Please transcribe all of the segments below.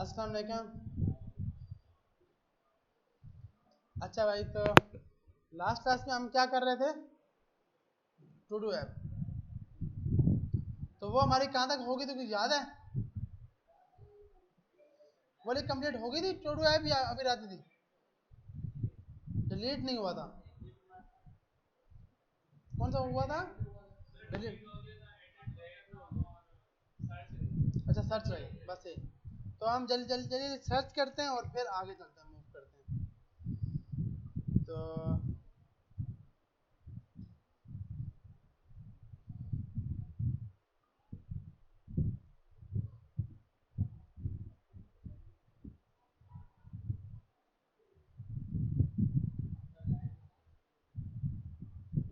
अस्सलाम वालेकुम। अच्छा भाई, तो लास्ट क्लास में हम क्या कर रहे थे? To do app. तो वो हमारी कहाँ तक होगी, तो कुछ याद है? बोले कंप्लीट हो गई थी टू डू ऐप या अभी रहती थी? डिलीट नहीं हुआ था? कौन सा हुआ था डिलीट? अच्छा, सर्च रही बस ये। तो हम जल्दी जल्दी जल्दी सर्च करते हैं और फिर आगे चलते हैं, मूव करते हैं। तो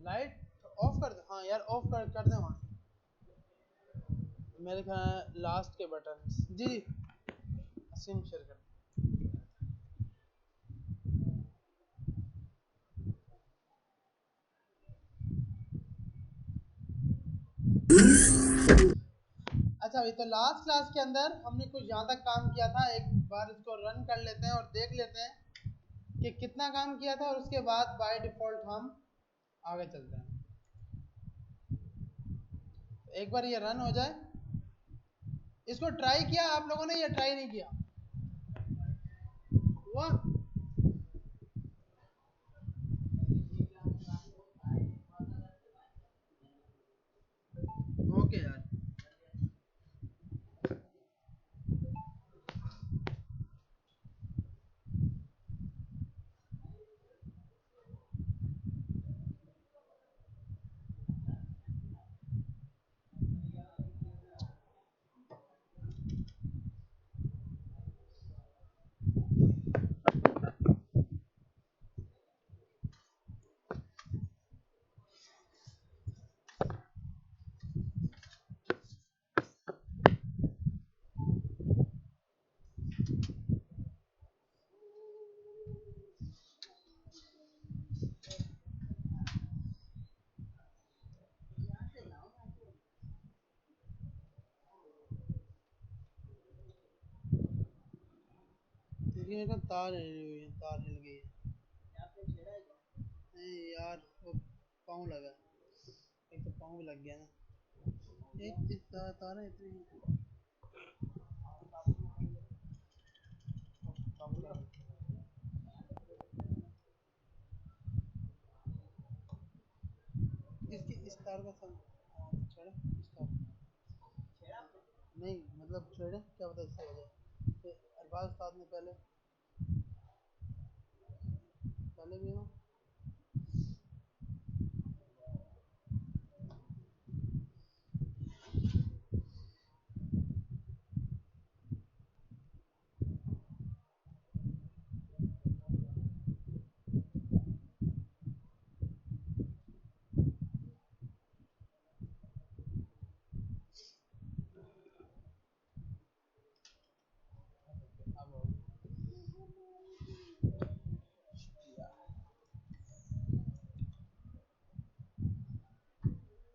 लाइट ऑफ कर दे। हाँ यार, ऑफ कर दे वहाँ से। मेरे ख्याल लास्ट के बटन जी जी स्क्रीन शेयर कर। अच्छा भाई, तो लास्ट क्लास के अंदर हमने कुछ यहाँ तक काम किया था। एक बार इसको रन कर लेते हैं और देख लेते हैं कि कितना काम किया था, और उसके बाद बाय डिफॉल्ट हम आगे चलते हैं। एक बार ये रन हो जाए। इसको ट्राई किया आप लोगों ने या ट्राई नहीं किया? हुआ? ओके यार। लेकिन तार हिल हुई है, तार हिल गई है। नहीं यार, वो पाँव लगा। एक तो पाँव लग गया ना। एक तार है इतनी। इसकी इस तार का छेड़ा इस तार। नहीं मतलब छेड़े, क्या पता इससे हो जाए। तो अरबाज उस्ताद ने पहले पहले भी हो।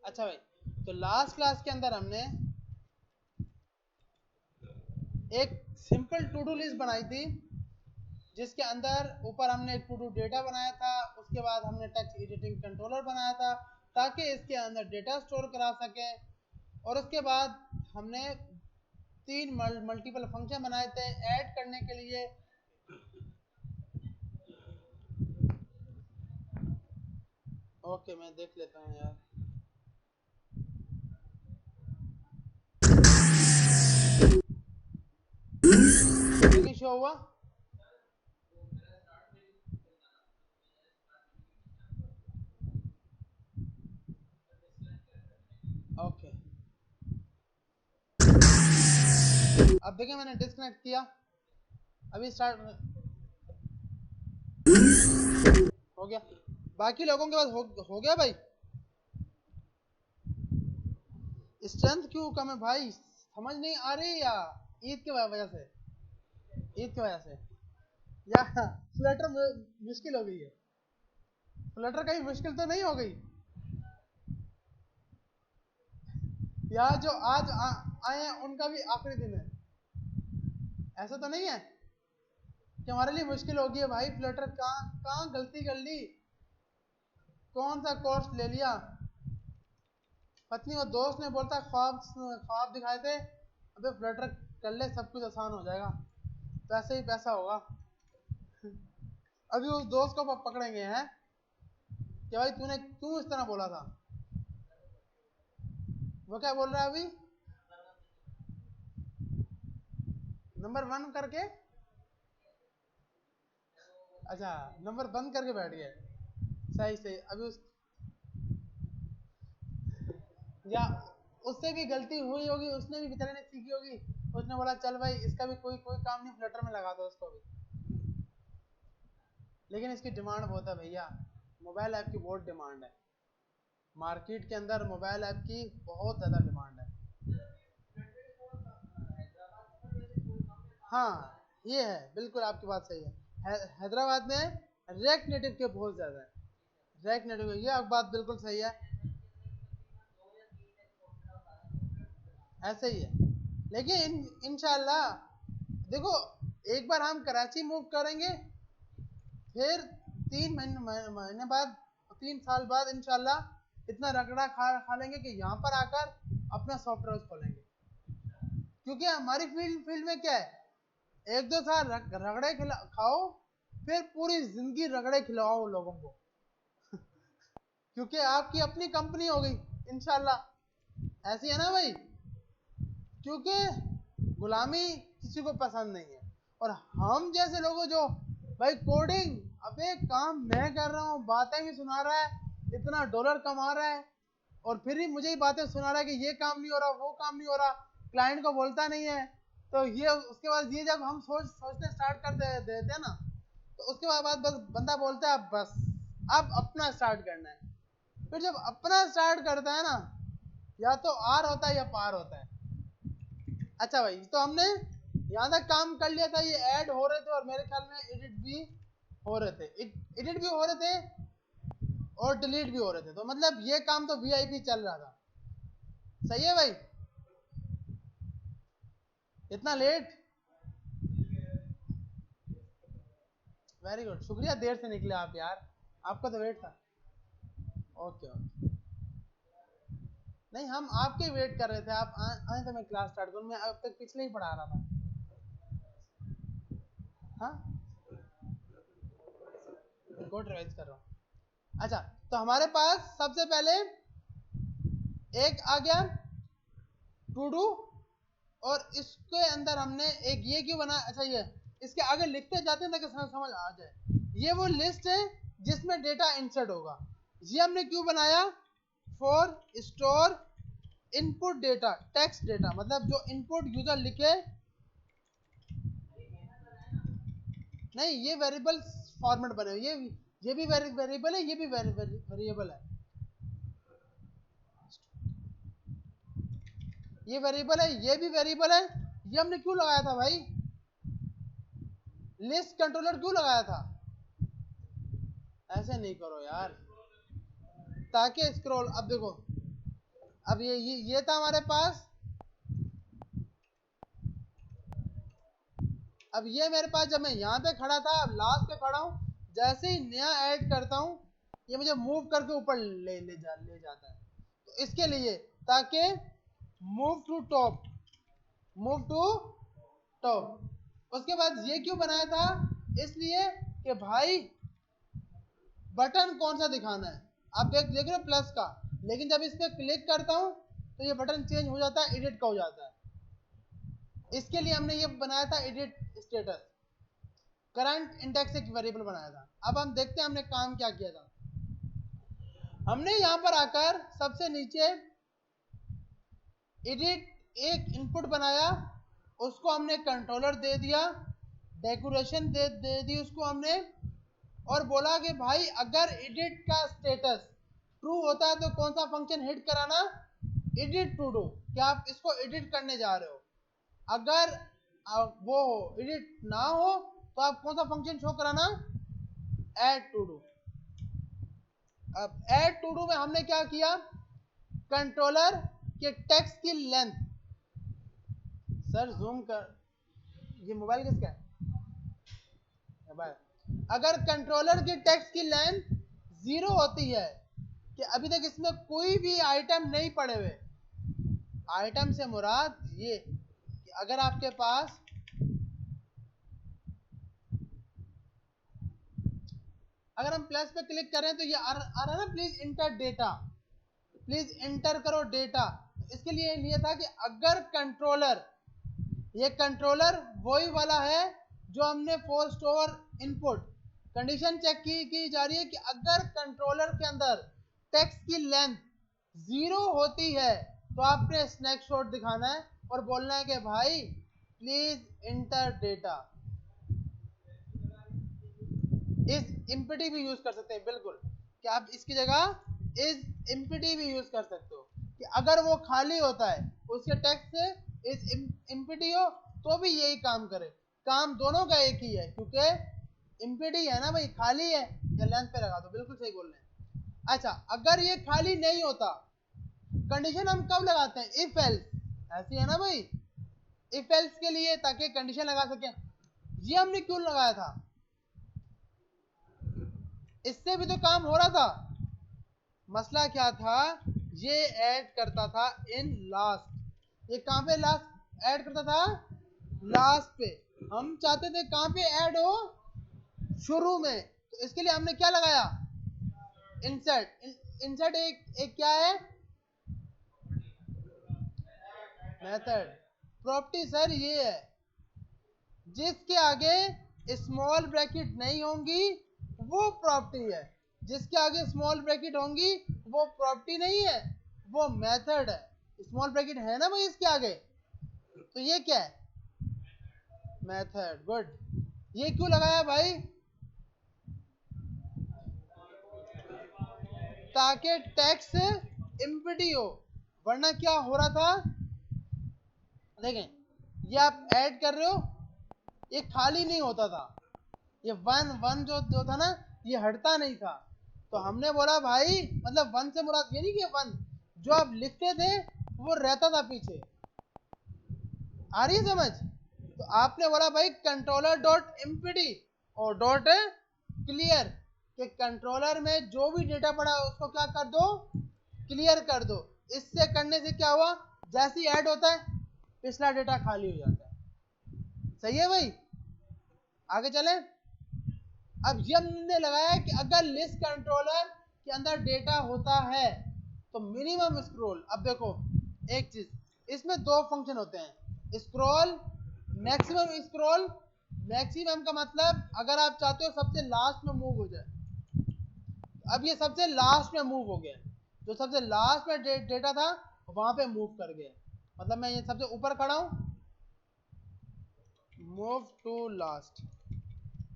अच्छा भाई, तो लास्ट क्लास के अंदर हमने एक सिंपल टू डू लिस्ट बनाई थी, जिसके अंदर ऊपर हमने टू डू डेटा बनाया था। उसके बाद हमने टेक्स्ट एडिटिंग कंट्रोलर बनाया था ताकि इसके अंदर डेटा स्टोर करा सके। और उसके बाद हमने तीन मल्टीपल फंक्शन बनाए थे ऐड करने के लिए। ओके, मैं देख लेता हूँ यार। नहीं शो हुआ? ओके, अब देखिए मैंने डिस्कनेक्ट किया, अभी स्टार्ट हो गया। बाकी लोगों के पास हो गया भाई? स्ट्रेंथ क्यों कम है भाई, समझ नहीं आ रही या ईद की वजह से? ईद की वजह से या फ्लटर मुश्किल हो गई है? फ्लटर कहीं मुश्किल तो नहीं हो गई? या जो आज आए हैं उनका भी आखिरी दिन है? ऐसा तो नहीं है कि हमारे लिए मुश्किल होगी है भाई, फ्लटर कहाँ गलती कर ली, कौन सा कोर्स ले लिया। पत्नी और दोस्त ने बोलता ख्वाब दिखाए थे, अबे फ्लटर कर ले सब कुछ आसान हो जाएगा, पैसे ही पैसा होगा। अभी उस दोस्त को पकड़ेंगे हैं कि भाई तूने क्यों इस तरह बोला था। वो क्या बोल रहा है अभी, नंबर 1 करके, अच्छा नंबर बंद करके बैठ गए। सही सही। अभी उस या उससे भी गलती हुई होगी, उसने भी बेचारे ने सीखी होगी, उसने बोला चल भाई इसका भी कोई काम नहीं, फ्लटर में लगा दो उसको भी। लेकिन इसकी डिमांड बहुत है भैया, मोबाइल ऐप की बहुत डिमांड है, मार्केट के अंदर मोबाइल ऐप की बहुत ज़्यादा डिमांड है। हाँ ये है, बिल्कुल आपकी बात सही है। हैदराबाद में रिएक्ट नेटिव के बहुत ज़्यादा है, रिएक्ट नेटिव, ये आप बात बिल्कुल सही है, ऐसे ही है। लेकिन इंशाल्लाह देखो, एक बार हम कराची मूव करेंगे, फिर 3 महीने बाद, 3 साल बाद इंशाल्लाह इतना रगड़ा खा लेंगे कि यहाँ पर आकर अपना सॉफ्टवेयर खोलेंगे। क्योंकि हमारी फील्ड में क्या है, 1-2 साल रगड़े खाओ, फिर पूरी जिंदगी रगड़े खिलाओ लोगों को। क्योंकि आपकी अपनी कंपनी हो गई इंशाल्लाह, ऐसी है ना भाई। क्योंकि गुलामी किसी को पसंद नहीं है, और हम जैसे लोगों जो भाई कोडिंग, अबे काम मैं कर रहा हूँ, बातें भी सुना रहा है, इतना डॉलर कमा रहा है, और फिर भी मुझे ही बातें सुना रहा है कि ये काम नहीं हो रहा, वो काम नहीं हो रहा, क्लाइंट को बोलता नहीं है। तो ये उसके बाद ये जब हम सोचने स्टार्ट कर देते हैं ना, तो उसके बाद बस बंदा बोलता है बस अब अपना स्टार्ट करना है। फिर जब अपना स्टार्ट करता है ना, या तो आर होता है या पार होता है। अच्छा भाई, तो हमने यहाँ तक काम कर लिया था, ये ऐड हो रहे थे और मेरे ख्याल में एडिट भी हो रहे थे, एडिट भी हो रहे थे और डिलीट भी हो रहे थे, तो मतलब ये काम तो वीआईपी चल रहा था। सही है भाई, इतना लेट, वेरी गुड, शुक्रिया देर से निकले आप यार, आपका तो वेट था। ओके ओके, नहीं हम आपके वेट कर रहे थे, आप आए तो मैं क्लास स्टार्ट करूँ, मैं अब तक पिछले ही पढ़ा रहा था। हाँ कोड रिवाइज कर रहा हूँ। अच्छा, तो हमारे पास सबसे पहले एक आ गया टू डू, और इसके अंदर हमने एक ये क्यों बना, अच्छा ये इसके आगे लिखते जाते हैं ताकि समझ आ जाए। ये वो लिस्ट है जिसमें डेटा इंसर्ट होगा, ये हमने क्यों बनाया, for store input data, text data, मतलब जो इनपुट यूजर लिखे, नहीं ये वेरिएबल फॉर्मेट बने, ये भी वेरिएबल है, ये भी वेरिएबल है, ये वेरिएबल है, ये भी वेरिएबल है। ये हमने क्यों लगाया था भाई, लिस्ट कंट्रोलर क्यों लगाया था, ऐसे नहीं करो यार, ताकि स्क्रॉल, अब देखो, अब ये था हमारे पास, अब ये मेरे पास जब मैं यहाँ पे खड़ा था, अब लास्ट पे खड़ा हूँ, जैसे ही नया ऐड करता हूँ ये मुझे मूव करके ऊपर ले जाता है, तो इसके लिए, ताकि move to top, move to top. उसके बाद ये क्यों बनाया था, इसलिए कि भाई बटन कौन सा दिखाना है, आप देख रहे हो प्लस का, लेकिन जब इस पर क्लिक करता हूँ तो ये बटन चेंज हो जाता है, एडिट का हो जाता है। इसके लिए हमने ये बनाया था एडिट स्टेटस, करंट इंडेक्स एक वेरिएबल बनाया था। अब हम देखते हैं हमने काम क्या किया था। हमने यहां पर आकर सबसे नीचे एडिट एक इनपुट बनाया, उसको हमने कंट्रोलर दे दिया, डेकोरेशन दे दी उसको हमने, और बोला कि भाई अगर एडिट का स्टेटस ट्रू होता है तो कौन सा फंक्शन हिट कराना, एडिट टू डू, क्या आप इसको एडिट करने जा रहे हो, अगर वो एडिट ना हो तो आप कौन सा फंक्शन शो कराना, ऐड टू डू। अब ऐड टू डू में हमने क्या किया, कंट्रोलर के टेक्स्ट की लेंथ, सर जूम कर, ये मोबाइल किसका है? मोबाइल। अगर कंट्रोलर की टेक्स्ट की लेंथ 0 होती है कि अभी तक इसमें कोई भी आइटम नहीं पड़े हुए, आइटम से मुराद ये कि अगर आपके पास अगर हम प्लस पे क्लिक करें तो ये आ रहा है ना, please inter data, please inter करो डेटा। इसके लिए लिया था कि अगर कंट्रोलर, ये कंट्रोलर वही वाला है जो हमने for store input condition check की जा रही है कि अगर कंट्रोलर के अंदर टेक्स्ट की लेंथ 0 होती है तो आपने स्नैपशॉट दिखाना है और बोलना है कि भाई प्लीज इंटर डेटा। इस इम्पिटी भी यूज कर सकते हैं, बिल्कुल, कि आप इसकी जगह इस इम्पिटी भी यूज कर सकते हो कि अगर वो खाली होता है उसके टेक्स्ट से इस इम्पिटी हो तो भी यही काम करे। काम दोनों का एक ही है क्योंकि इम्पिटी है ना भाई, खाली है, या लेंथ पे लगा दो, बिल्कुल सही बोल रहे हैं। अच्छा, अगर ये खाली नहीं होता, कंडीशन हम कब लगाते हैं? इफ एल्स, ऐसी है ना भाई, इफ एल्स के लिए, ताकि कंडीशन लगा सके। ये हमने क्यों लगाया था? इससे भी तो काम हो रहा था। मसला क्या था? ये ऐड करता था इन लास्ट। ये कहां पे लास्ट ऐड करता था? लास्ट पे। हम चाहते थे कहां पे ऐड हो? शुरू में। तो इसके लिए हमने क्या लगाया? इंसर्ट। इंसर्ट एक क्या है? मेथड। प्रॉपर्टी सर ये है जिसके आगे स्मॉल ब्रैकेट नहीं होंगी वो प्रॉपर्टी है, जिसके आगे स्मॉल ब्रैकेट होंगी वो प्रॉपर्टी नहीं है, वो मेथड है। स्मॉल ब्रैकेट है ना भाई इसके आगे, तो ये क्या है? मेथड। गुड। ये क्यों लगाया भाई? ताकि टेक्स्ट इम्पिटी हो, वरना क्या हो रहा था? देखें, ये आप ऐड कर रहे हो, ये खाली नहीं होता था, ये वन वन जो था ना, ये हटता नहीं था। तो हमने बोला भाई, मतलब वन से मुराद ये नहीं कि वन जो आप लिखते थे वो रहता था पीछे। आ रही है समझ? तो आपने बोला भाई कंट्रोलर डॉट एमपीडी और डॉट क्लियर, कि कंट्रोलर में जो भी डेटा पड़ा है उसको क्या कर दो? क्लियर कर दो। इससे करने से क्या हुआ? जैसे ही ऐड होता है पिछला डेटा खाली हो जाता है। सही है भाई? आगे चलें। अब ये हमने लगाया कि अगर लिस्ट कंट्रोलर के अंदर डेटा होता है तो मिनिमम स्क्रॉल। अब देखो एक चीज, इसमें दो फंक्शन होते हैं, स्क्रॉल, मैक्सिमम स्क्रॉल। मैक्सिमम का मतलब अगर आप चाहते हो सबसे लास्ट में मूव हो जाए। अब ये सबसे लास्ट में मूव हो गया, जो सबसे लास्ट में डेटा था वहां पे मूव कर गया। मतलब मैं ये सबसे ऊपर खड़ा हूं, मूव टू लास्ट,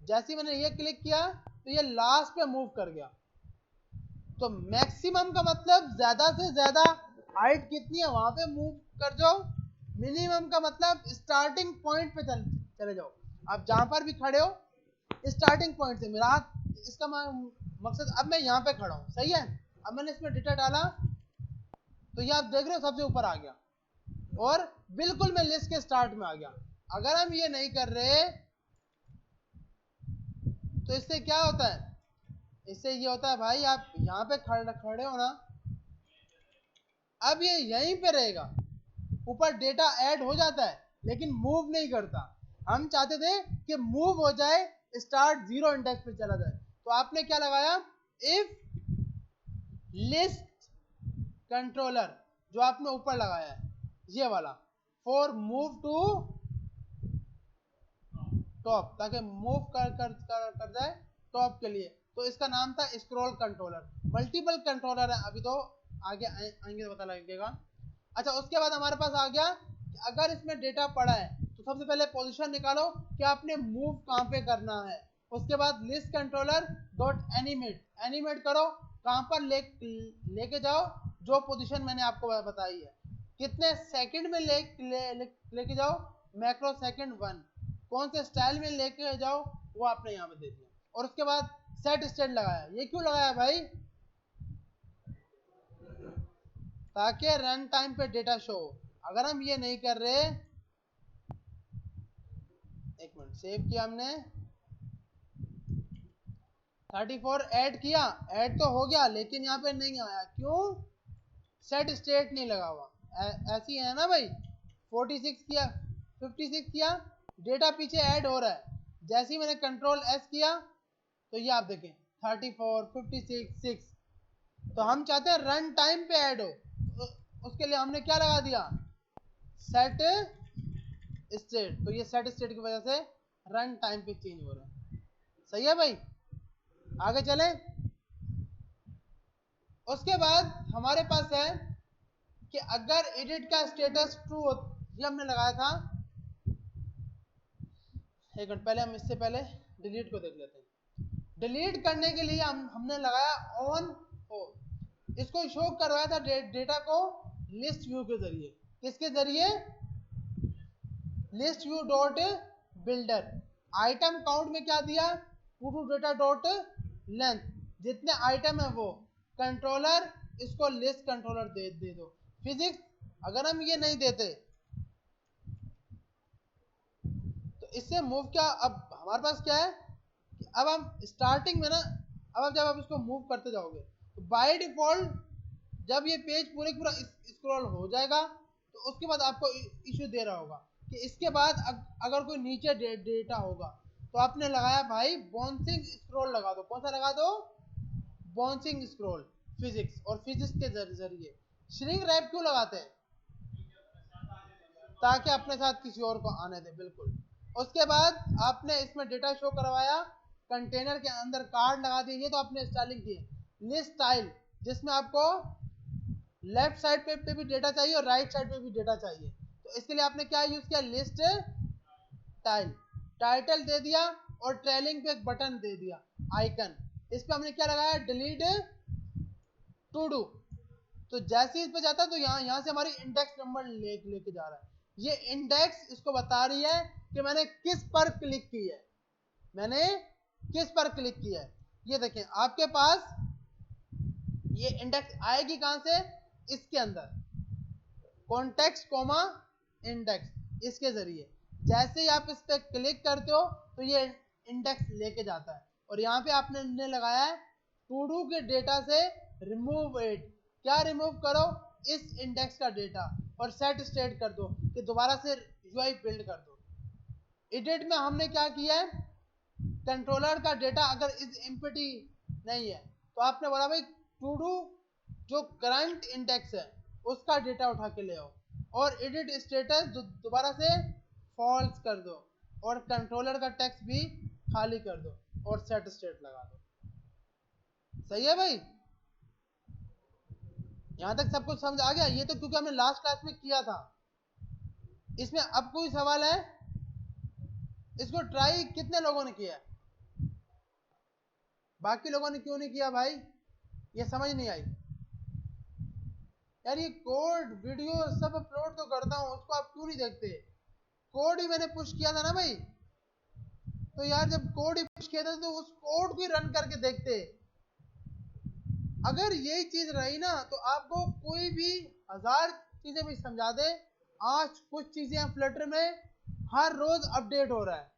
जैसे ही मैंने ये क्लिक किया तो ये लास्ट पे मूव कर गया। तो मैक्सिमम का मतलब ज्यादा से ज्यादा हाइट कितनी है वहां पे मूव कर जाओ। मिनिमम का मतलब स्टार्टिंग पॉइंट पे चले जाओ। आप जहां पर भी खड़े हो स्टार्टिंग पॉइंट से, मेरा इसका मकसद, अब मैं यहाँ पे खड़ा हूँ, सही है? अब मैंने इसमें डेटा डाला तो ये आप देख रहे हो सबसे ऊपर आ गया और बिल्कुल मैं लिस्ट के स्टार्ट में आ गया। अगर हम ये नहीं कर रहे तो इससे क्या होता है? इससे ये होता है भाई, आप यहाँ पे खड़े हो ना, अब ये यहीं पे रहेगा, ऊपर डेटा ऐड हो जाता है लेकिन मूव नहीं करता। हम चाहते थे कि मूव हो जाए, स्टार्ट 0 इंडेक्स पे चला जाए। तो आपने क्या लगाया? इफ लिस्ट कंट्रोलर, जो आपने ऊपर लगाया है ये वाला, फॉर मूव टू टॉप, ताकि मूव कर जाए टॉप के लिए। तो इसका नाम था स्क्रॉल कंट्रोलर। मल्टीपल कंट्रोलर है, अभी तो आगे आएंगे तो पता लगेगा। अच्छा, उसके बाद हमारे पास आ गया कि अगर इसमें डेटा पड़ा है तो सबसे पहले पोजीशन निकालो कि आपने मूव कहां पे करना है। उसके बाद list controller dot animate, animate करो कहां पर लेके जाओ, जो पोजीशन मैंने आपको बताई है। कितने सेकंड में लेके जाओ? Macro second 1। कौन से स्टाइल में लेके जाओ वो आपने यहाँ पे दे दिया। और उसके बाद सेट स्टेट लगाया। ये क्यों लगाया भाई? ताकि रन टाइम पे डेटा शो हो। अगर हम ये नहीं कर रहे एक मिनट, सेव किया हमने, 34 ऐड किया, ऐड तो हो गया लेकिन यहाँ पे नहीं आया, क्यों? सेट स्टेट नहीं लगा हुआ, ऐसी है ना भाई। 46 किया, 56 किया, डेटा पीछे ऐड हो रहा है। जैसे ही मैंने कंट्रोल एस किया तो ये आप देखें 34, 56, 6। तो हम चाहते हैं रन टाइम पे ऐड हो, तो उसके लिए हमने क्या लगा दिया, सेट स्टेट। तो ये सेट स्टेट की वजह से रन टाइम पे चेंज हो रहा है। सही है भाई, आगे चले। उसके बाद हमारे पास है कि अगर एडिट का स्टेटस ट्रू हो, ये हमने लगाया था। एक मिनट, पहले हम इससे पहले डिलीट को देख लेते हैं। डिलीट करने के लिए हमने लगाया ऑन हो, इसको शो करवाया था डेटा को लिस्ट व्यू के जरिए। किसके जरिए? List view dot builder. Item count में क्या दिया, to to data dot length, जितने आइटम है वो कंट्रोलर, इसको लिस्ट कंट्रोलर दे दो। फिजिक्स अगर हम ये नहीं देते तो इससे मूव क्या, अब हमारे पास क्या है कि अब हम स्टार्टिंग में ना, अब जब आप इसको मूव करते जाओगे तो बाय डिफॉल्ट जब ये पेज पूरे पूरा स्क्रॉल हो जाएगा तो उसके बाद आपको इश्यू दे रहा होगा कि इसके बाद अगर कोई नीचे डेटा होगा तो आपने लगाया भाई बाउंसिंग स्क्रॉल लगा दो। कौन सा लगा दो? Bouncing scroll. फिजिक्स, और फिजिक्स के जरिए श्रिंक रैप क्यों लगाते हैं? ताकि अपने साथ किसी और को आने दे, बिल्कुल। उसके बाद आपने इसमें डेटा शो करवाया, कंटेनर के अंदर कार्ड लगा दिए, तो आपने स्टाइलिंग की लिस्ट स्टाइल, जिसमें आपको लेफ्ट साइड पे भी डेटा चाहिए और राइट साइड पे भी डेटा चाहिए। तो इसके लिए आपने क्या यूज किया, लिस्ट टाइल। टाइटल दे दिया और ट्रेलिंग पे एक बटन दे दिया आइकन, इस पे हमने क्या लगाया, डिलीट टू डू। तो जैसे इस पे जाता है तो यहाँ से हमारी इंडेक्स नंबर लेके जा रहा है। ये इंडेक्स इसको बता रही है कि मैंने किस पर क्लिक की है, मैंने किस पर क्लिक किया है। ये देखें आपके पास ये इंडेक्स आएगी कहां से, इसके अंदर कॉन्टेक्स्ट कोमा इंडेक्स, इसके जरिए जैसे ही आप इस पे क्लिक करते हो तो ये इंडेक्स लेके जाता है। और यहाँ पे आपने लगाया है टू डू के डेटा से रिमूव इट। क्या रिमूव करो? इस इंडेक्स का डेटा, और सेट स्टेट कर दो कि दोबारा से यूआई बिल्ड कर दो। एडिट में हमने क्या किया है, कंट्रोलर का डेटा अगर इस एम्प्टी नहीं है तो आपने बोला भाई टू डू जो करंट इंडेक्स है उसका डेटा उठा के ले आओ, और एडिट स्टेटस दोबारा से फॉल्स कर दो, और कंट्रोलर का टेक्स्ट भी खाली कर दो, और सेट स्टेट लगा दो। सही है भाई, यहां तक सब कुछ समझ आ गया? ये तो क्योंकि हमने लास्ट क्लास में किया था। इसमें अब कोई सवाल है? इसको ट्राई कितने लोगों ने किया? बाकी लोगों ने क्यों नहीं किया भाई? ये समझ नहीं आई यार। ये कोड वीडियो सब अपलोड तो करता हूं, उसको आप क्यों नहीं देखते? कोड ही मैंने पुश किया था ना भाई, तो यार जब कोड ही पुश किया था तो उस कोड को ही रन करके देखते। अगर यही चीज रही ना तो आपको कोई भी 1000 चीजें भी समझा दे, आज कुछ चीजें फ्लटर में हर रोज अपडेट हो रहा है।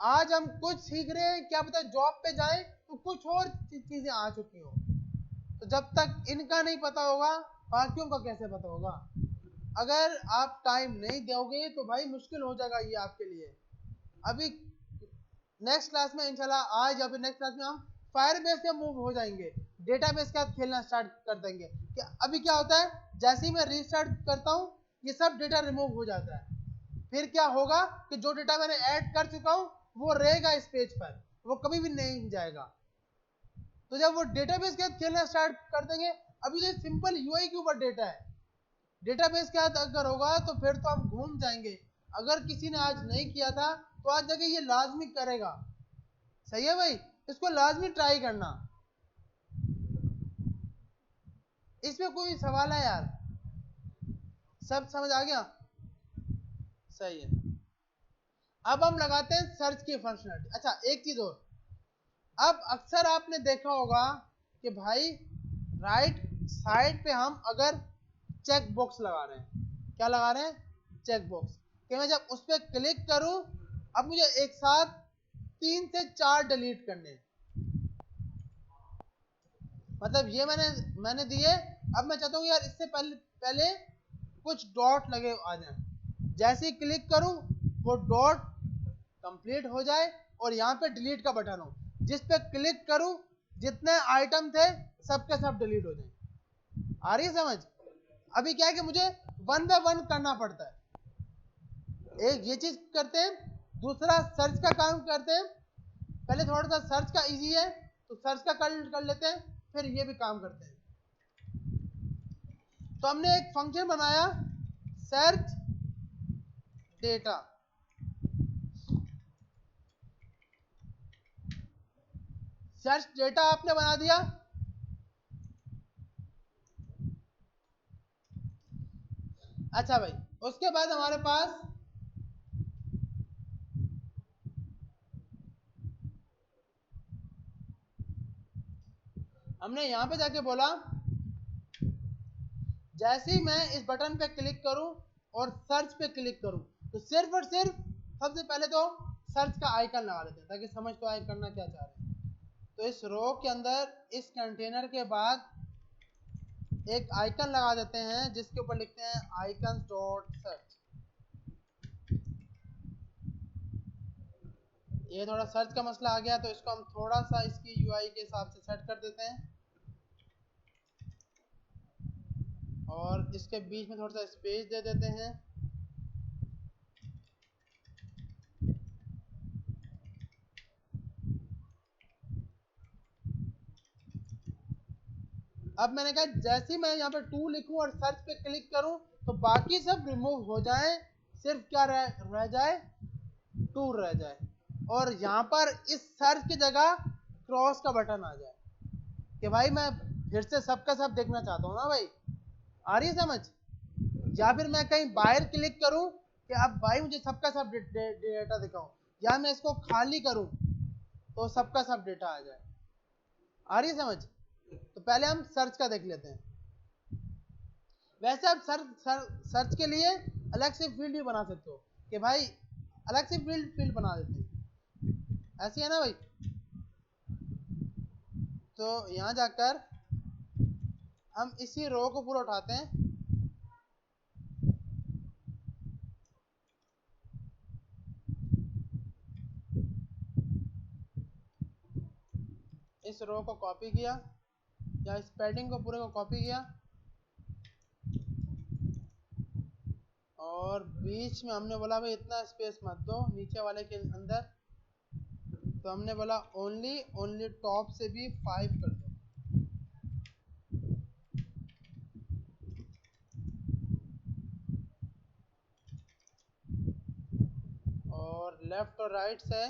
आज हम कुछ सीख रहे हैं, क्या पता जॉब पे जाए तो कुछ और चीजें आ चुकी हो। तो जब तक इनका नहीं पता होगा बाकियों का कैसे पता होगा? अगर आप टाइम नहीं दोगे तो भाई मुश्किल हो जाएगा ये आपके लिए। अभी नेक्स्ट क्लास में इंशाल्लाह, आज या फिर नेक्स्ट क्लास में हम फायरबेस पे मूव हो जाएंगे, डेटाबेस के साथ खेलना स्टार्ट कर देंगे। कि अभी क्या होता है, जैसे ही मैं रीस्टार्ट करता हूँ ये सब डेटा रिमूव हो जाता है। फिर क्या होगा कि जो डेटा मैंने ऐड कर चुका हूँ वो रहेगा इस पेज पर, वो कभी भी नहीं जाएगा। तो जब वो डेटाबेस के साथ खेलना स्टार्ट कर देंगे, अभी तो सिंपल यूआई के ऊपर डेटा है, डेटाबेस के साथ अगर होगा तो फिर तो हम घूम जाएंगे। अगर किसी ने आज नहीं किया था तो आज जाके ये लाजमी करेगा। सही है भाई, इसको लाजमी ट्राई करना। इसमें कोई सवाल है यार? सब समझ आ गया? सही है। अब हम लगाते हैं सर्च की फंक्शनलिटी। अच्छा एक चीज और, अब अक्सर आपने देखा होगा कि भाई राइट साइड पे हम अगर चेक बॉक्स लगा रहे हैं, क्या लगा रहे हैं? Check box. कि मैं जब उस पर क्लिक करूं, अब मुझे एक साथ 3 से 4 डिलीट करने, मतलब ये मैंने दिए। अब मैं चाहता हूँ यार इससे पहले कुछ डॉट लगे आ जाए, जैसे ही क्लिक करूं वो डॉट कंप्लीट हो जाए और यहाँ पे डिलीट का बटन हो, जिस पे क्लिक करूं जितने आइटम थे सबके सब डिलीट हो जाए। आ रही है समझ? अभी क्या है कि मुझे 1 बाय 1 करना पड़ता है। एक ये चीज करते हैं, दूसरा सर्च का काम करते हैं। पहले थोड़ा सा सर्च का इजी है तो सर्च का कर लेते हैं, फिर ये भी काम करते हैं। तो हमने एक फंक्शन बनाया सर्च डेटा। सर्च डेटा आपने बना दिया। अच्छा भाई, उसके बाद हमारे पास हमने यहां पे जाके बोला जैसे ही मैं इस बटन पे क्लिक करूं और सर्च पे क्लिक करूं तो सिर्फ और सिर्फ सबसे पहले तो सर्च का आइकन लगा लेते हैं ताकि समझ तो आए करना क्या चाह रहे हैं। तो इस रो के अंदर इस कंटेनर के बाद एक आइकन लगा देते हैं जिसके ऊपर लिखते हैं आइकन डॉट सर्च। ये थोड़ा सर्च का मसला आ गया तो इसको हम थोड़ा सा इसकी यूआई के हिसाब से सेट कर देते हैं और इसके बीच में थोड़ा सा स्पेस दे देते हैं। अब मैंने कहा जैसे ही मैं यहाँ पे 2 लिखूं और सर्च पे क्लिक करूं तो बाकी सब रिमूव हो जाए, सिर्फ क्या रह जाए, 2 रह जाए और यहाँ पर इस सर्च की जगह क्रॉस का बटन आ जाए कि भाई मैं फिर से सबका सब देखना चाहता हूँ ना भाई। आ रही है समझ? या फिर मैं कहीं बाहर क्लिक करूं कि अब भाई मुझे सबका सब डेटा दिखाओ, या मैं इसको खाली करूं तो सबका सब डेटा आ जाए। आ रही है समझ? तो पहले हम सर्च का देख लेते हैं। वैसे आप सर्च के लिए अलग से फील्ड भी बना सकते हो कि भाई अलग से फील्ड बना देते हैं, ऐसी है ना भाई। तो यहां जाकर हम इसी रो को पूरा उठाते हैं, इस रो को कॉपी किया या इस पैडिंग को पूरे को कॉपी किया और बीच में हमने बोला भाई इतना स्पेस मत दो नीचे वाले के अंदर, तो हमने बोला ओनली टॉप से भी 5 कर दो। और लेफ्ट और राइट से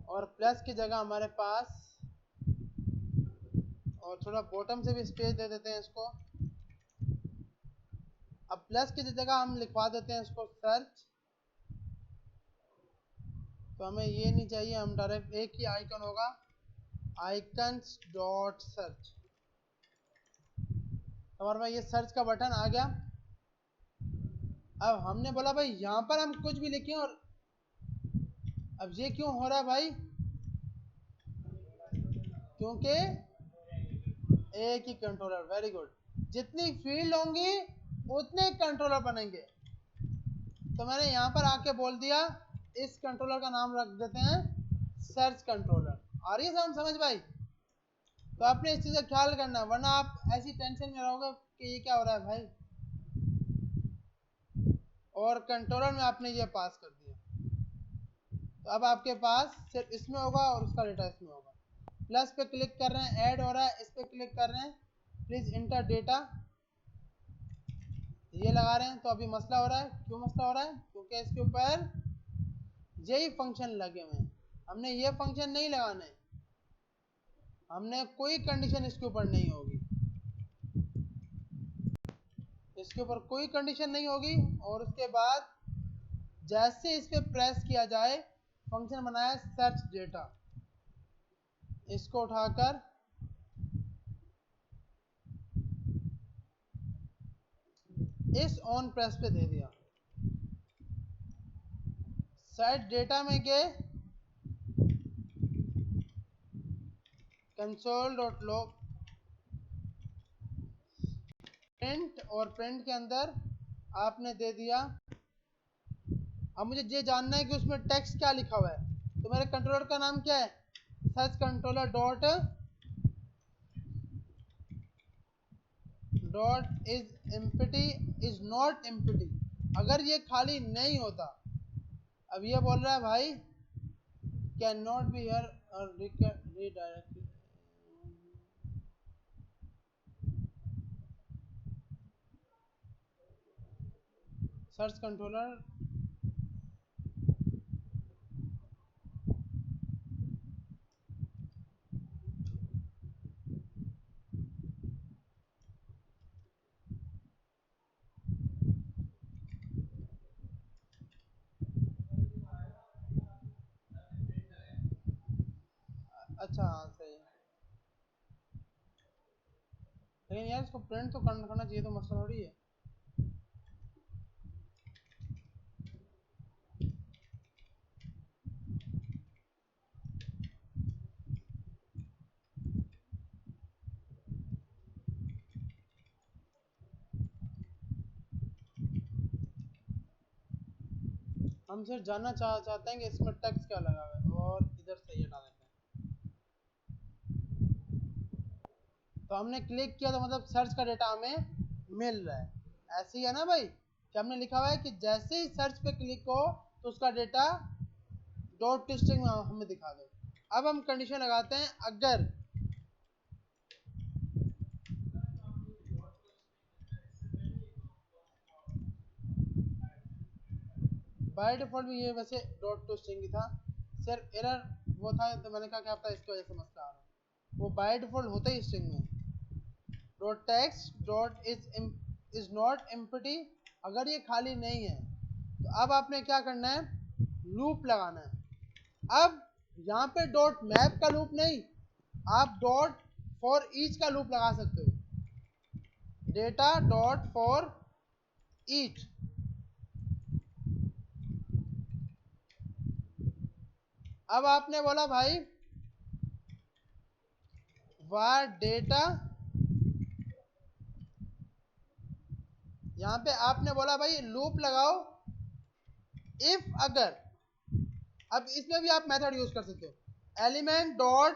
और प्लस की जगह हमारे पास और थोड़ा बॉटम से भी स्पेस दे देते हैं इसको। अब प्लस की जगह हम लिखवा देते हैं इसको सर्च। तो हमें ये नहीं चाहिए, हम डायरेक्ट एक ही आइकन होगा आइकन्स डॉट सर्च। हमारे पास ये सर्च का बटन आ गया। अब हमने बोला भाई यहाँ पर हम कुछ भी लिखें, और अब ये क्यों हो रहा है भाई? क्योंकि एक ही कंट्रोलर। Very good. जितनी फील्ड होंगी उतने कंट्रोलर बनेंगे। तो मैंने यहाँ पर आके बोल दिया इस कंट्रोलर का नाम रख देते हैं सर्च कंट्रोलर। आ रही है समझ भाई? तो आपने इस चीज का ख्याल करना है वरना आप ऐसी टेंशन में रहोगे कि ये क्या हो रहा है भाई। और कंट्रोलर में आपने ये पास कर दिया तो अब आपके पास सिर्फ इसमें होगा और उसका डेटा इसमें होगा। प्लस पे क्लिक कर रहे हैं, ऐड हो रहा है, इस पे क्लिक कर रहे हैं प्लीज इंटर डेटा, ये लगा रहे हैं तो अभी मसला हो रहा है। क्यों मसला हो रहा है? क्योंकि इसके ऊपर यही फंक्शन लगे हुए हैं। हमने ये फंक्शन नहीं लगाने, हमने कोई कंडीशन इसके ऊपर नहीं होगी, इसके ऊपर कोई कंडीशन नहीं होगी। और उसके बाद जैसे इस पे प्रेस किया जाए, फंक्शन बनाया सर्च डेटा, इसको उठाकर इस ऑन प्रेस पे दे दिया। सर्च डेटा में गए, console.log प्रिंट, और प्रिंट के अंदर आपने दे दिया। अब मुझे ये जानना है कि उसमें टेक्स्ट क्या लिखा हुआ है, तो मेरे कंट्रोलर का नाम क्या है, search controller dot is empty is not empty. अगर ये खाली नहीं होता, अब ये बोल रहा है भाई कैन नॉट बी हियर और रीडायरेक्ट, सर्च कंट्रोलर अच्छा हाँ सही है, लेकिन यार इसको प्रिंट तो करना चाहिए, तो मसला थोड़ी है। हम सिर्फ जानना चाहते हैं कि इसमें टेक्स्ट क्या लगा हुआ है, और इधर से हटा देते हैं। तो हमने क्लिक किया तो मतलब सर्च का डेटा हमें मिल रहा है, ऐसे ही है ना भाई, कि हमने लिखा हुआ है कि जैसे ही सर्च पे क्लिक हो तो उसका डेटा डॉट टू स्ट्रिंग में हमें दिखा दो। अब हम कंडीशन लगाते हैं, अगर बाय डिफॉल्ट भी ये वैसे डॉट टू स्ट्रिंग ही था, सिर्फ एरर वो था, तो मैंने कहा क्या पता इसकी वजह से मसला आ रहा है। वो बाय डिफॉल्ट होता ही स्ट्रिंग में, dot text dot is not empty, अगर ये खाली नहीं है तो अब आपने क्या करना है, लूप लगाना है। अब यहाँ पे डॉट मैप का लूप नहीं, आप डॉट फॉर ईच का लूप लगा सकते हो, डेटा डॉट फॉर ईच। अब आपने बोला भाई var डेटा, यहां पे आपने बोला भाई लूप लगाओ इफ अगर, अब इसमें भी आप मेथड यूज कर सकते हो, एलिमेंट डॉट,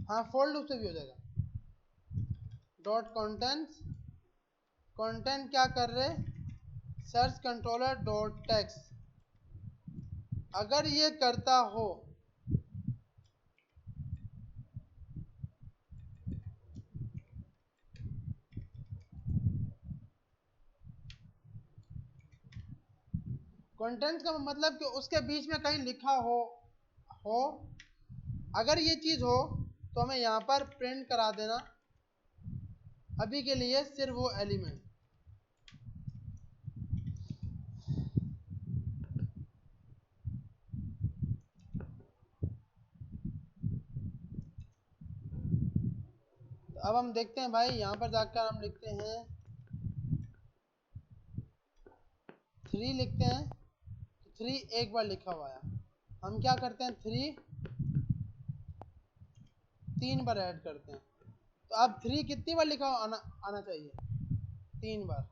हाँ फॉर लूप से भी हो जाएगा, डॉट कंटेंट्स, कंटेंट क्या कर रहे, सर्च कंट्रोलर डॉट टेक्स्ट, अगर ये करता हो कंटेंट का मतलब कि उसके बीच में कहीं लिखा हो, अगर ये चीज हो तो हमें यहां पर प्रिंट करा देना, अभी के लिए सिर्फ वो एलिमेंट। तो अब हम देखते हैं भाई, यहां पर जाकर हम लिखते हैं 3 लिखते हैं, 3 एक बार लिखा हुआ है, हम क्या करते हैं 3 बार ऐड करते हैं, तो अब 3 कितनी बार लिखा आना चाहिए, 3 बार,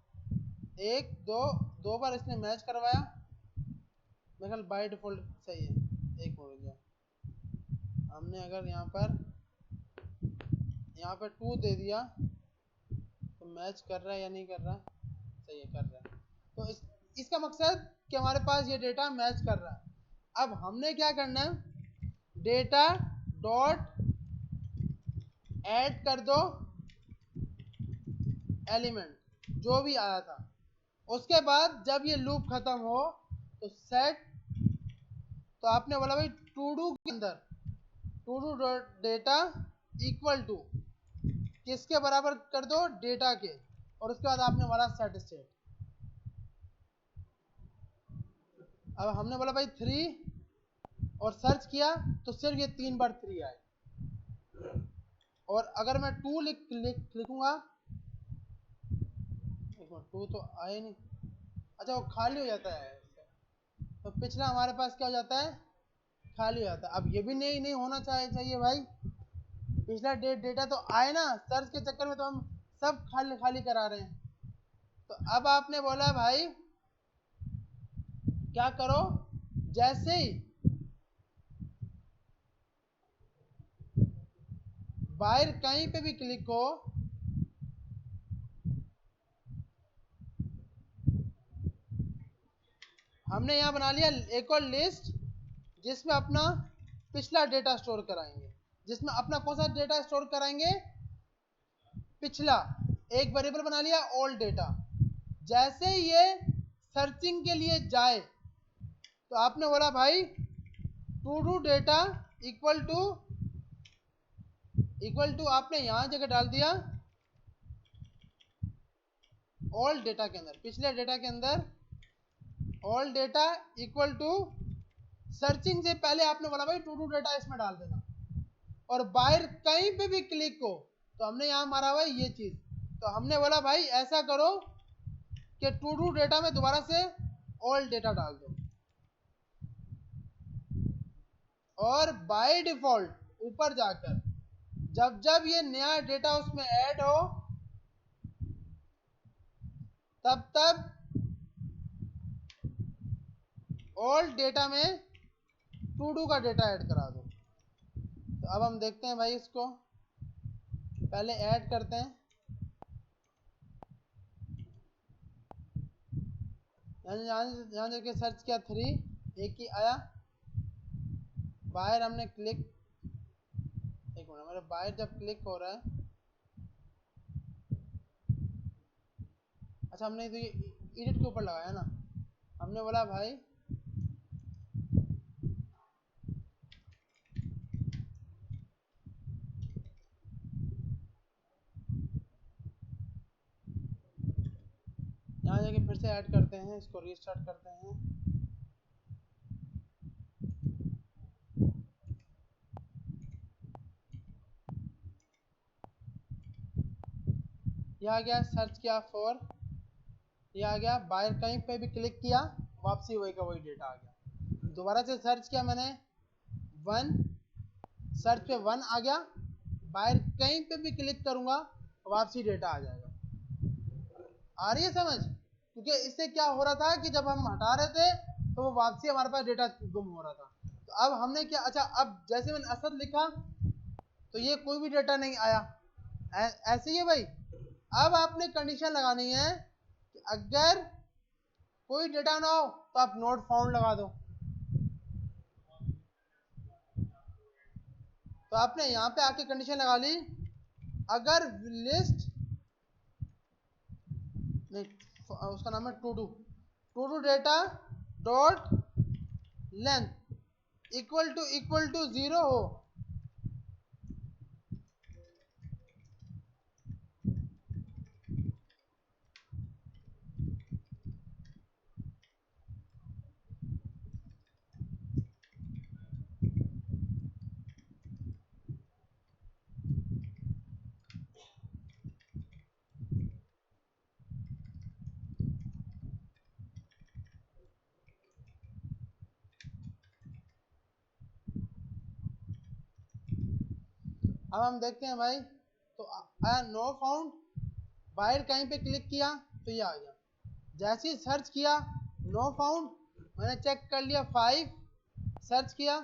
1 2 2 बार इसने मैच करवाया, मेरे ख्याल बाय डिफॉल्ट सही है, एक हो गया। हमने अगर यहाँ पर 2 दे दिया तो मैच कर रहा है या नहीं कर रहा, सही है कर रहा है, तो इसका मकसद कि हमारे पास ये डेटा मैच कर रहा है। अब हमने क्या करना है, डेटा डॉट ऐड कर दो एलिमेंट, जो भी आया था। उसके बाद जब ये लूप खत्म हो तो सेट, तो आपने बोला भाई टू डू के अंदर to do data equal to किसके बराबर कर दो, डेटा के, और उसके बाद आपने बोला सेट स्टेट। अब हमने बोला भाई 3 और सर्च किया तो सिर्फ ये 3 बार 3 आए, और अगर मैं 2 लिखूंगा, 2 तो आए नहीं, अच्छा वो खाली हो जाता है, तो पिछला हमारे पास क्या हो जाता है, खाली हो जाता है। अब ये भी नहीं होना चाहिए भाई, पिछला डेटा तो आए ना, सर्च के चक्कर में तो हम सब खाली खाली करा रहे हैं। तो अब आपने बोला भाई क्या करो, जैसे ही बाहर कहीं पे भी क्लिक हो, हमने यहां बना लिया एक और लिस्ट जिसमें अपना पिछला डेटा स्टोर कराएंगे, जिसमें अपना कौन सा डेटा स्टोर कराएंगे, पिछला। एक वेरिएबल बना लिया ओल्ड डेटा। जैसे ही ये सर्चिंग के लिए जाए तो आपने बोला भाई to do data equal to आपने यहां जगह डाल दिया ओल्ड डेटा के अंदर, पिछले डेटा के अंदर old data equal to, searching से पहले आपने बोला भाई टू डू डेटा इसमें डाल देना, और बाहर कहीं पे भी क्लिक हो तो हमने यहां मारा हुआ ये चीज, तो हमने बोला भाई ऐसा करो कि टू डू डेटा में दोबारा से ओल्ड डेटा डाल दो, और बाय डिफॉल्ट ऊपर जाकर जब जब ये नया डेटा उसमें ऐड हो तब तब ओल्ड डेटा में टू डू का डेटा ऐड करा दो। तो अब हम देखते हैं भाई, इसको पहले ऐड करते हैं। यहाँ जाके सर्च किया 3, एक ही आया, बाहर हमने क्लिक, एक मिनट मेरे बाहर जब क्लिक हो रहा है, अच्छा हमने तो ये एडिट के ऊपर लगाया ना, हमने बोला भाई यहाँ जाके फिर से ऐड करते हैं, इसको रीस्टार्ट करते हैं। यह आ गया, सर्च किया 4, यह आ गया, बाहर कहीं पे भी क्लिक किया वापसी वही का वही डेटा आ गया। दोबारा से सर्च किया मैंने 1, सर्च पे 1 आ गया, बाहर कहीं पे भी क्लिक करूंगा वापसी डेटा आ जाएगा। आ रही है समझ? क्योंकि इससे क्या हो रहा था कि जब हम हटा रहे थे तो वो वापसी हमारे पास डेटा गुम हो रहा था। तो अब हमने क्या, अच्छा अब जैसे मैंने असद लिखा तो ये कोई भी डेटा नहीं आया, ऐसे ही है भाई। अब आपने कंडीशन लगानी है कि अगर कोई डेटा ना हो तो आप नोट फाउंड लगा दो। तो आपने यहाँ पे आके कंडीशन लगा ली, अगर लिस्ट नहीं, उसका नाम है to do data dot length equal to 0 हो, अब हम देखते हैं भाई। तो आया नो फाउंड, बाहर कहीं पे क्लिक किया तो ये आ गया, जैसे ही सर्च किया नो फाउंड, मैंने चेक कर लिया 5, सर्च किया,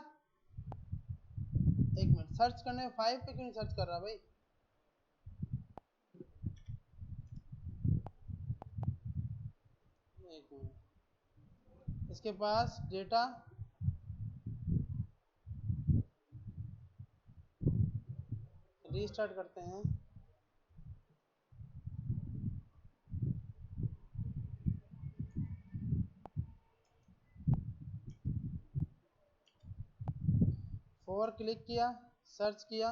एक मिनट सर्च करने में 5 पे क्यों नहीं सर्च कर रहा भाई, एक मिनट, इसके पास डेटा, रीस्टार्ट करते हैं। 4 क्लिक किया, सर्च किया,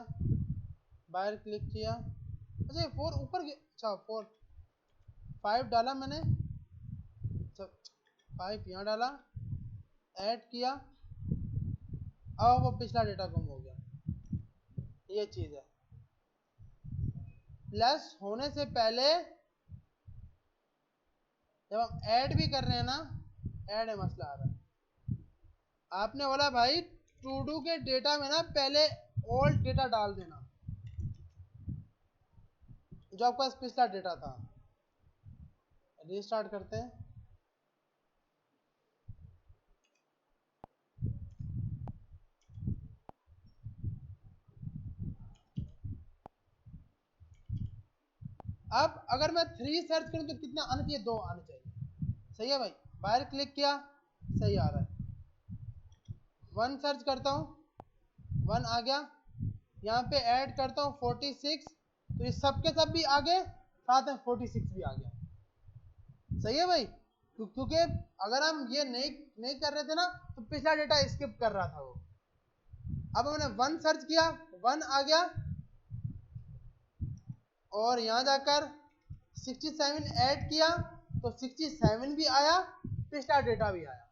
बाहर क्लिक किया। अच्छा ये 4 ऊपर अच्छा 4 5 डाला मैंने, 5 यहाँ डाला, ऐड किया, अब वो पिछला डेटा गुम हो गया। ये चीज है। प्लस होने से पहले जब हम ऐड भी कर रहे हैं ना, ऐड है मसला आ रहा है। आपने बोला भाई टू डू के डेटा में ना पहले ओल्ड डेटा डाल देना जो आपका पिछला डेटा था। रीस्टार्ट करते हैं। अब अगर मैं 3 सर्च करूं तो कितना आना चाहिए? 2 आने चाहिए। सही है भाई। बाहर क्लिक किया, सही आ रहा है। 1 सर्च करता हूं, 1 आ गया। यहाँ पे ऐड करता हूँ 46, तो ये सब के सब भी आ गए, साथ में 46 भी आ गया। सही है भाई। क्योंकि अगर हम ये नहीं कर रहे थे ना तो पिछला डेटा स्किप कर रहा था वो। अब मैंने 1 सर्च किया, 1 आ गया, और यहां जाकर 67 ऐड किया तो 67 भी आया, पिछला डेटा भी आया।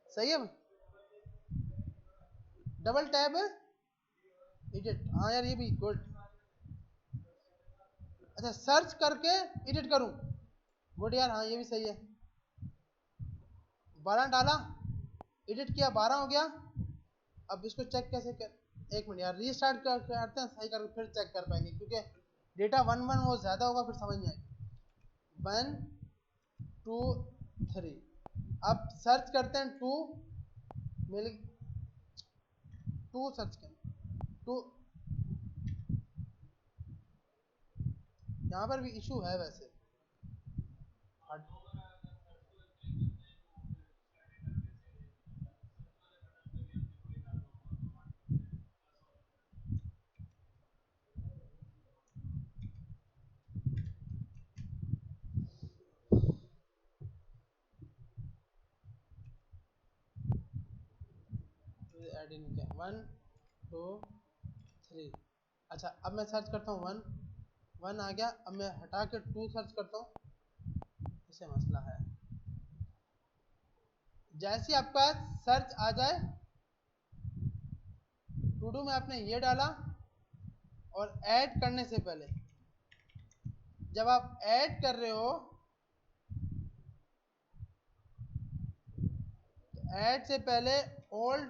सही है भाई। डबल टैब एडिट, हाँ यार ये भी गुड। अच्छा सर्च करके एडिट करूं, गुड यार, हाँ ये भी सही है। 12 डाला, एडिट किया, 12 हो गया। अब इसको चेक कैसे कर, एक मिनट यार, रीस्टार्ट करते हैं, सही करके फिर चेक कर पाएंगे, क्योंकि डेटा 1 1 वो ज्यादा होगा, फिर समझ नहीं आएगी। 1 2 3, अब सर्च करते हैं 2, मिल 2 सर्च करें 2। यहाँ पर भी इशू है वैसे। ऐड इन क्या 1 2 3। अच्छा अब मैं सर्च करता हूँ 1 1 आ गया। अब मैं हटा के 2 सर्च करता हूँ, इसे मसला है। जैसे आपका सर्च आ जाए, टू डू में आपने ये डाला, और ऐड करने से पहले जब आप ऐड कर रहे हो तो ऐड से पहले ओल्ड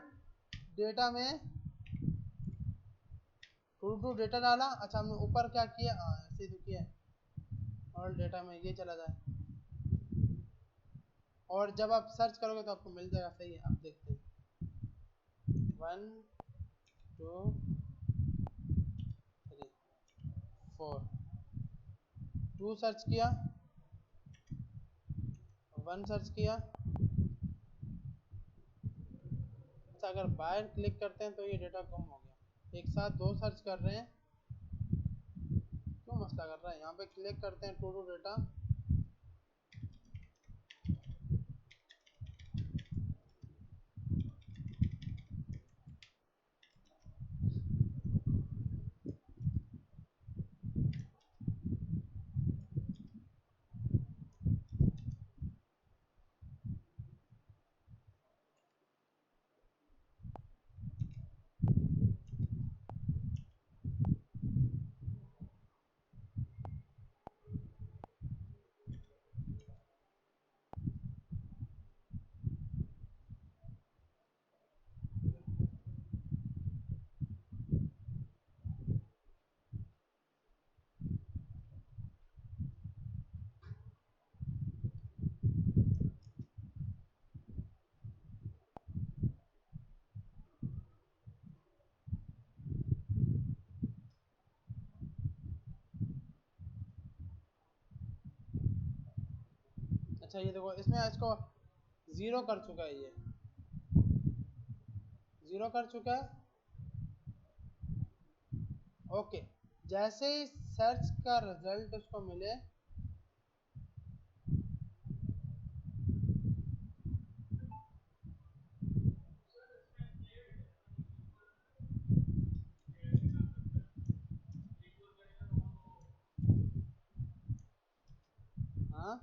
डेटा में टू टू डेटा डाला। अच्छा हमने ऊपर क्या किया, ऐसे तो किया, ओल्ड डेटा में ये चला जाए, और जब आप सर्च करोगे तो आपको मिल जाएगा। सही है, आप देखते हैं 1 2 3 4, 2 सर्च किया, 1 सर्च किया। अच्छा अगर बाहर क्लिक करते हैं तो ये डेटा गुम हो गया। एक साथ 2 सर्च कर रहे हैं, क्यों मसला कर रहा है? यहाँ पे क्लिक करते हैं टू टू डेटा, अच्छा ये देखो इसमें इसको जीरो कर चुका है, ये जीरो कर चुका है। ओके, जैसे ही सर्च का रिजल्ट उसको मिले, हाँ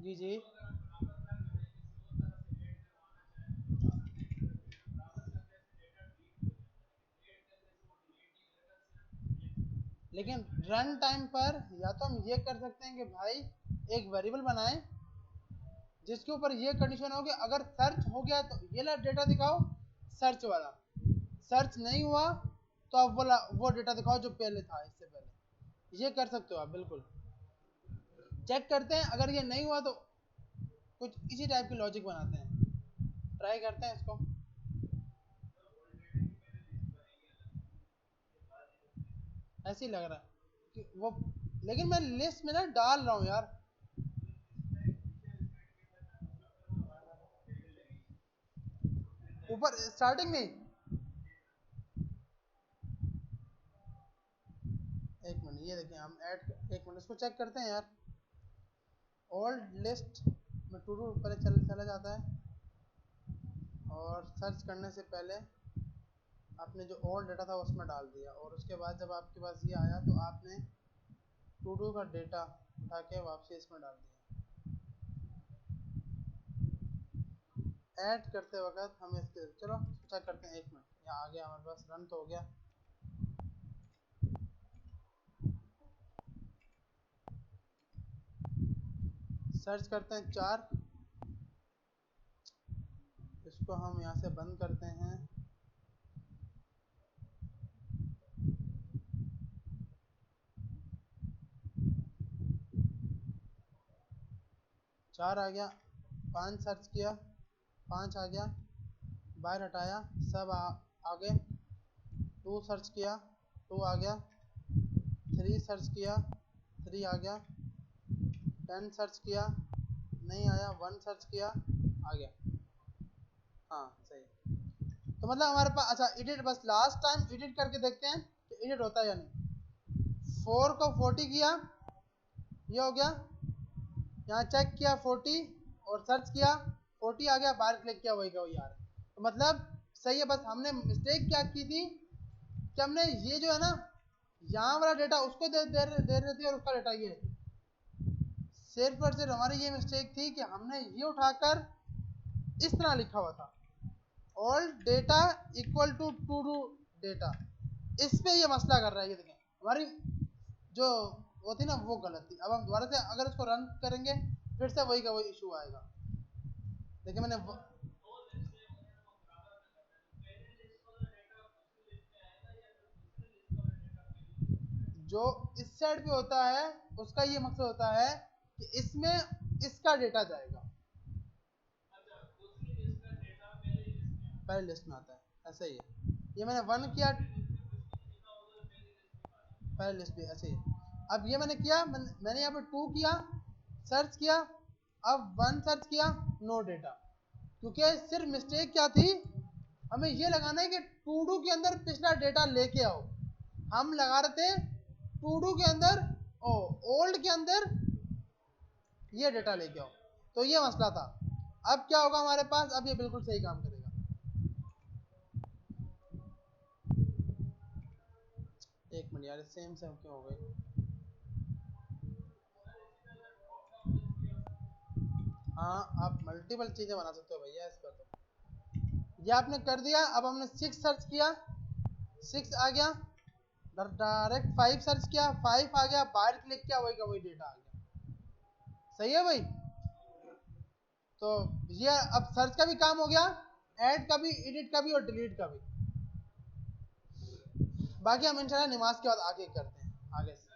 जी जी। लेकिन रन टाइम पर या तो हम ये कर सकते हैं कि भाई एक वेरिएबल बनाएं जिसके ऊपर ये कंडीशन हो कि अगर सर्च हो गया तो ये ला डेटा दिखाओ सर्च वाला, सर्च नहीं हुआ तो आप वो डेटा दिखाओ जो पहले था इससे पहले। ये कर सकते हो आप बिल्कुल। चेक करते हैं, अगर ये नहीं हुआ तो कुछ इसी टाइप की लॉजिक बनाते हैं, ट्राई करते हैं इसको। ऐसे ही लग रहा है कि वो, लेकिन मैं लिस्ट में ना डाल रहा हूँ यार। ऊपर स्टार्टिंग में एक मिनट, ये देखिए हम ऐड, एक मिनट इसको चेक करते हैं यार। ओल्ड लिस्ट में टू डू पहले चला जाता है और सर्च करने से पहले आपने जो ओल्ड डेटा था उसमें डाल दिया, और उसके बाद जब आपके पास ये आया तो आपने टू डू का डेटा उठा के वापसी इसमें डाल दिया। ऐड करते वक्त हमें इसके, चलो चेक करते हैं। एक मिनट, यहाँ आ गया हमारे पास, रन तो हो गया। सर्च करते हैं 4, इसको हम यहाँ से बंद करते हैं। चार आ गया, 5 सर्च किया, 5 आ गया, बाहर हटाया, सब आ गए। 2 सर्च किया, 2 आ गया। 3 सर्च किया, 3 आ गया। 10 सर्च किया, नहीं आया। 1 सर्च किया, आ गया। हाँ सही। तो मतलब हमारे पास, अच्छा एडिट, बस लास्ट टाइम एडिट करके देखते हैं कि एडिट होता है या नहीं। 4 को 40 किया, ये हो गया। यहाँ चेक किया 40 और सर्च किया, 40 आ गया, बाहर क्लिक किया, वही का वही आ रहा है। तो मतलब सही है। बस हमने मिस्टेक क्या की थी कि हमने ये जो है ना यहाँ वाला डेटा उसको दे रहे थे और उसका डेटा ये। सिर्फ और सिर्फ हमारी ये मिस्टेक थी कि हमने ये उठाकर इस तरह लिखा हुआ था, all data equal to to do data. इस पे ये मसला कर रहा है। ये देखें हमारी जो वो थी ना वो गलत थी। अब हम दोबारा से अगर इसको रन करेंगे फिर से वही का वही इशू आएगा। देखिए मैंने जो इस साइड पे होता है उसका ये मकसद होता है कि इसमें इसका डेटा जाएगा, पहले लिस्ट में आता है। ऐसा ही है, ये मैंने 1 किया, पहले लिस्ट में ऐसे ही। अब ये मैंने किया, मैंने यहाँ पे 2 किया, सर्च किया, अब 1 सर्च किया, नो डेटा। क्योंकि सिर्फ मिस्टेक क्या थी, हमें ये लगाना है कि टू डू के अंदर पिछला डेटा लेके आओ। हम लगा रहे थे टू डू के अंदर ओल्ड के अंदर ये डेटा लेके आओ, तो ये मसला था। अब क्या होगा हमारे पास, अब ये बिल्कुल सही काम करेगा। एक मिनट यार, सेम सेम क्यों हो गई। हाँ आप मल्टीपल चीजें बना सकते हो भैया इस पर। तो ये आपने कर दिया। अब हमने 6 सर्च किया, 6 आ गया। डायरेक्ट 5 सर्च किया, 5 आ गया, बाहर क्लिक किया, वही का वही डेटा आ गया। सही है भाई। तो ये अब सर्च का भी काम हो गया, ऐड का भी, एडिट का भी और डिलीट का भी। बाकी हम इंशाल्लाह नमाज के बाद आगे करते हैं आगे से।